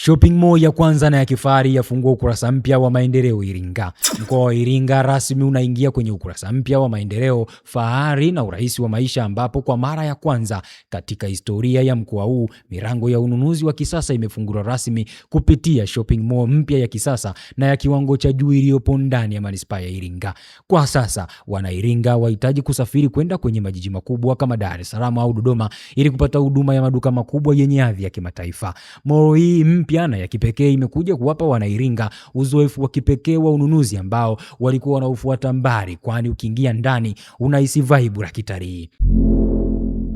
Shopping mall ya kwanza na ya kifahari yafungua ukurasa mpya wa maendeleo Iringa. Mkoa wa Iringa rasmi unaingia kwenye ukurasa mpya wa maendeleo, fahari na urahisi wa maisha, ambapo kwa mara ya kwanza katika historia ya mkoa huu milango ya ununuzi wa kisasa imefunguliwa rasmi kupitia shopping mall mpya ya kisasa na ya kiwango cha juu iliyopo ndani ya manispaa ya Iringa. Kwa sasa wana Iringa wahitaji kusafiri kwenda kwenye majiji makubwa kama Dar es Salaam au Dodoma ili kupata huduma ya maduka makubwa yenye hadhi ya kimataifa. Mall hii mpya na ya kipekee imekuja kuwapa wana Iringa uzoefu wa kipekee wa ununuzi ambao walikuwa wanaufuata mbali, kwani ukiingia ndani unahisi vibe la kitalii.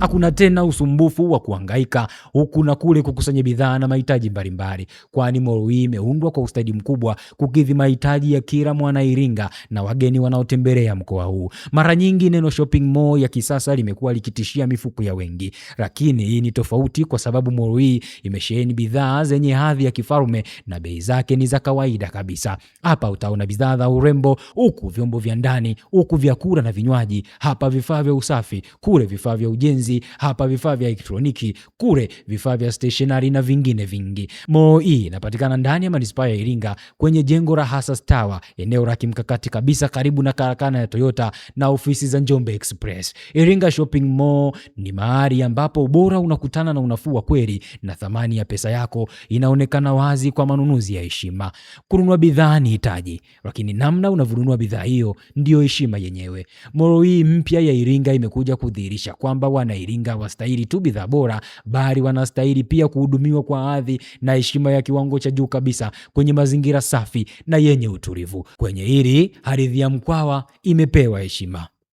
Hakuna tena usumbufu wa kuhangaika huku na kule kukusanya bidhaa na mahitaji mbalimbali, kwani mall hii imeundwa kwa ustadi mkubwa kukidhi mahitaji ya kila mwana Iringa na wageni wanaotembelea mkoa huu. Mara nyingi neno shopping mall ya kisasa limekuwa likitishia mifuko ya wengi, lakini hii ni tofauti kwa sababu mall hii imesheheni bidhaa zenye hadhi ya kifalme na bei zake ni za kawaida kabisa. Hapa utaona bidhaa za urembo, huku vyombo vya ndani, huku vyakula na vinywaji, hapa vifaa vya usafi, kule vifaa vya ujenzi, hapa vifaa vya elektroniki, kule vifaa vya stationery na vingine vingi. Mall hii inapatikana ndani ya manispaa ya Iringa kwenye jengo la Hasas Tower, eneo la kimkakati kabisa karibu na karakana ya Toyota na ofisi za Njombe Express. Iringa Shopping Mall ni mahali ambapo ubora unakutana na unafuu wa kweli, na thamani ya pesa yako inaonekana wazi kwa manunuzi ya heshima. Kununua bidhaa ni hitaji, lakini namna unavyonunua bidhaa hiyo ndio heshima yenyewe. Mall hii mpya ya Iringa imekuja kudhihirisha kwamba wana Iringa wastahili tu bidhaa bora, bali wanastahili pia kuhudumiwa kwa hadhi na heshima ya kiwango cha juu kabisa kwenye mazingira safi na yenye utulivu. Kwenye hili ardhi ya Mkwawa imepewa heshima.